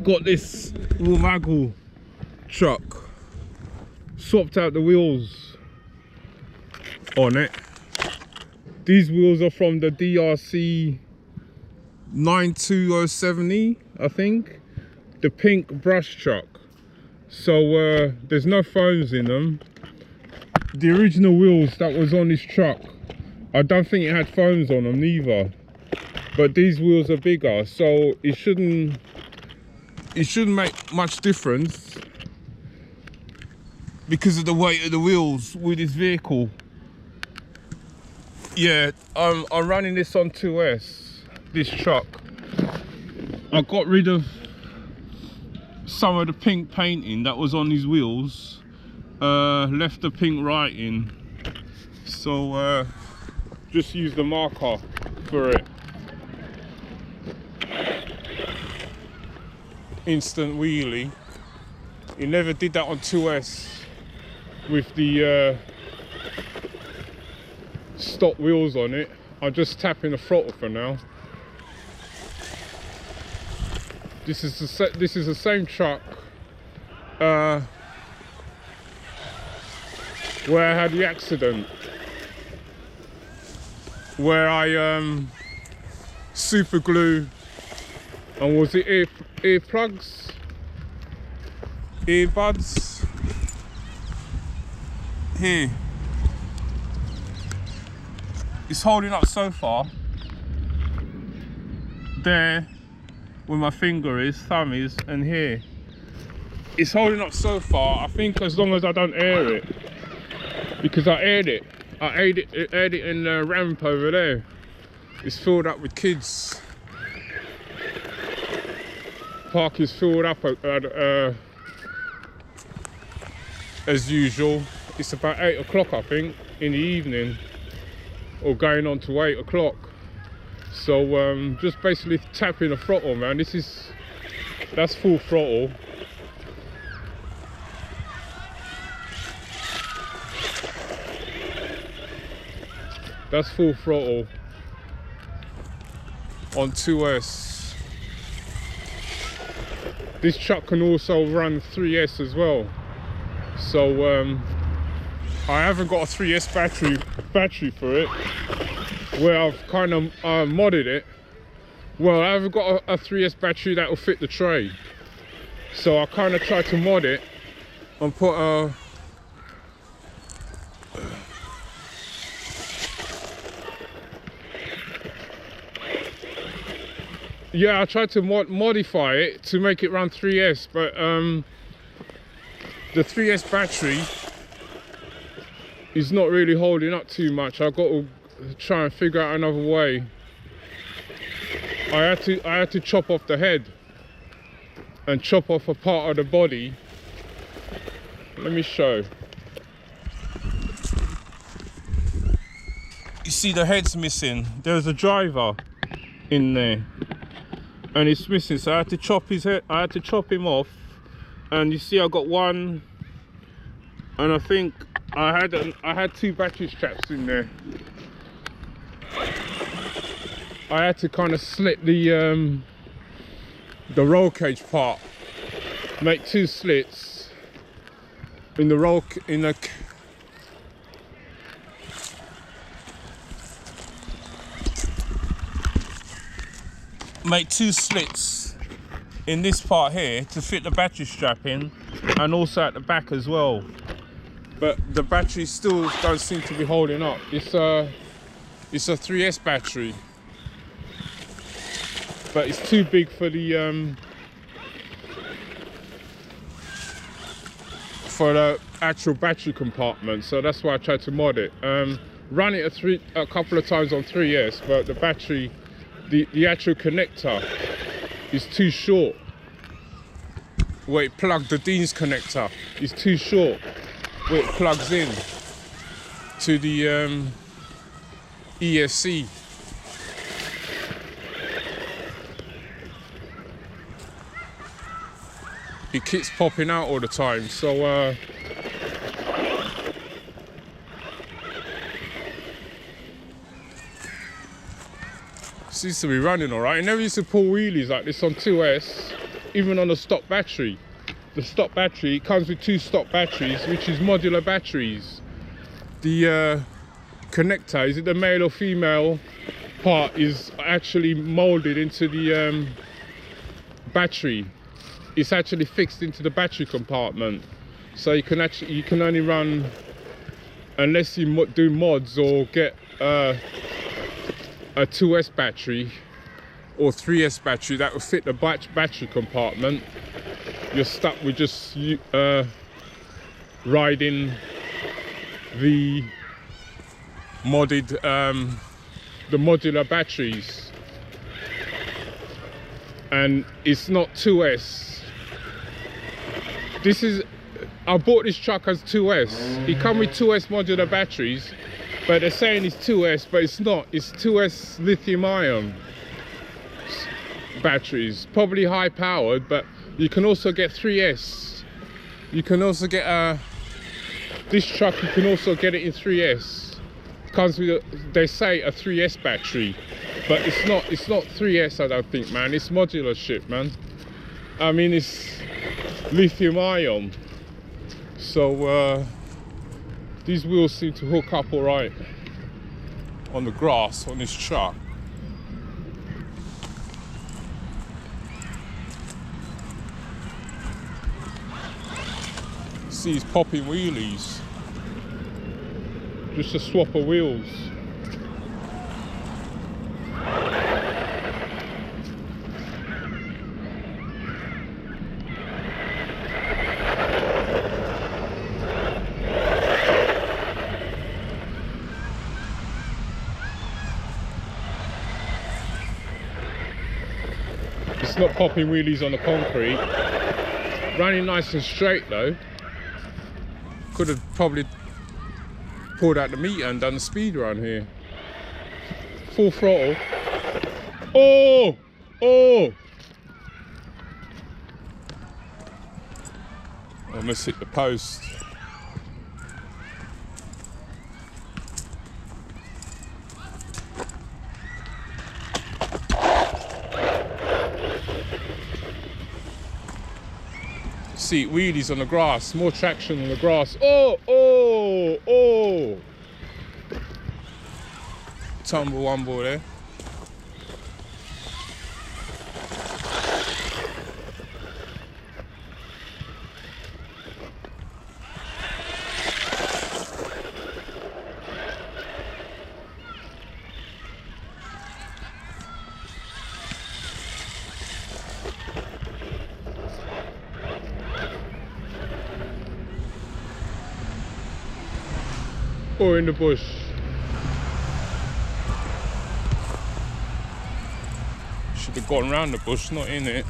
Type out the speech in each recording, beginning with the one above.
Got this Wumaggle truck, swapped out the wheels on it. These wheels are from the DRC 9207E, I think, the pink brush truck. So there's no foams in them. The original wheels that was on this truck, I don't think it had foams on them neither, but these wheels are bigger, so it shouldn't make much difference because of the weight of the wheels with this vehicle. Yeah, I'm running this on 2S, this truck. I got rid of some of the pink painting that was on these wheels, left the pink writing, so just use the marker for it. Instant wheelie. It never did that on 2S with the stock wheels on it. I'm just tapping the throttle for now. This is the same truck where I had the accident, where I super glue, and was it earbuds? Here. It's holding up so far. There, where my finger is, thumb is, and here. It's holding up so far. I think as long as I don't air it, because I aired it. I aired it in the ramp over there. It's filled up with kids. Park is filled up as usual. It's about 8 o'clock, I think, in the evening, or going on to 8 o'clock. So just basically tapping the throttle, man. That's full throttle. That's full throttle on 2S. This truck can also run 3S as well. So I haven't got a 3S battery for it, where I've kind of modded it. Well, I haven't got a 3S battery that will fit the tray, so I kind of tried to mod it and put a I tried to modify it to make it run 3S, but the 3S battery is not really holding up too much. I've got to try and figure out another way. I had to chop off the head and chop off a part of the body. Let me show. You see the head's missing. There's a driver in there, and it's missing. So I had to chop his head. I had to chop him off, and you see I got one, and I think I had 2 battery straps in there. I had to kind of slit the roll cage part, make 2 slits in the make 2 slits in this part here to fit the battery strap in, and also at the back as well. But the battery still don't seem to be holding up. It's a 3S battery, but it's too big for the actual battery compartment. So that's why I tried to mod it. Run it a couple of times on 3S, but the battery, the actual connector is too short. Where it plugged, the Dean's connector is too short, where it plugs in to the ESC. It keeps popping out all the time, so seems to be running all right. I never used to pull wheelies like this on 2S, even on a stock battery. The stock battery comes with 2 stock batteries, which is modular batteries. The connector, is it the male or female part, is actually molded into the battery. It's actually fixed into the battery compartment, so you can only run, unless you do mods or get a 2S battery or 3S battery that will fit the battery compartment. You're stuck with just riding the modded the modular batteries, and it's not 2S. I bought this truck as 2S. It comes with 2S modular batteries, but they're saying it's 2S, but it's not. It's 2S lithium ion batteries, probably high powered, but you can also get 3S. You can also get this truck, you can also get it in 3S. It comes with they say a 3S battery, but it's not 3S, I don't think, man. It's modular shit, man. I mean, it's lithium ion. So these wheels seem to hook up all right on the grass on this truck. See, he's popping wheelies just to swap of wheels. It's not popping wheelies on the concrete. Running nice and straight though. Could have probably pulled out the meter and done the speed run here. Full throttle. Oh! Oh! Almost hit the post. See, wheelies on the grass, more traction on the grass. Oh, oh, oh! Tumble wumble there. Or in the bush. Should have gone around the bush, not in it.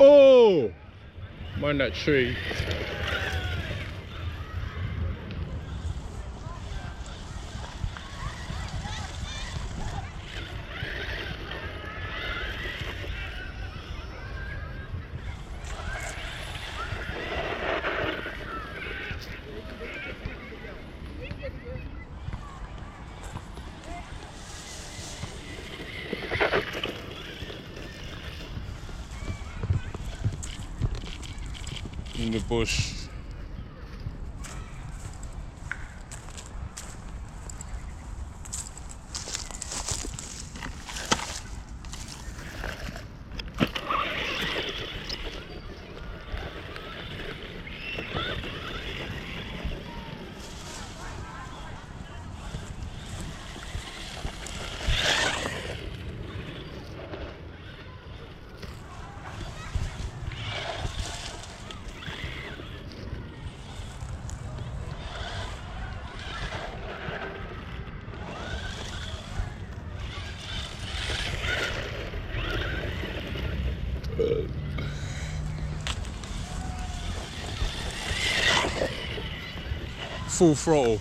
Oh! Mind that tree. In the bush. full throttle.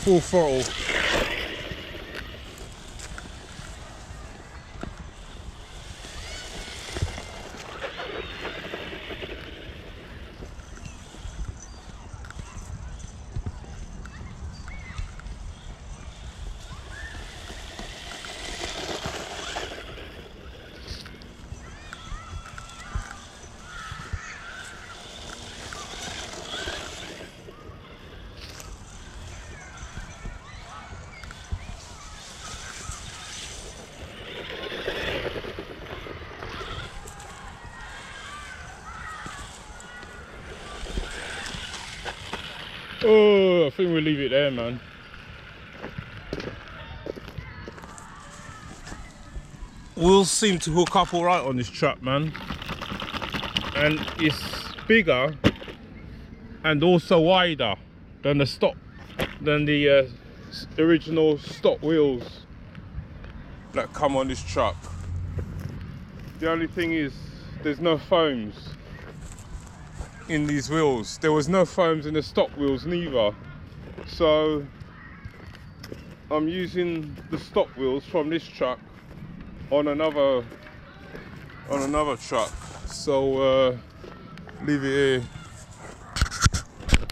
Full throttle. Oh, I think we'll leave it there, man. Wheels seem to hook up all right on this truck, man. And it's bigger and also wider than the original stock wheels that come on this truck. The only thing is there's no foams in these wheels. There was no foams in the stock wheels neither, so I'm using the stock wheels from this truck on another truck. So leave it here.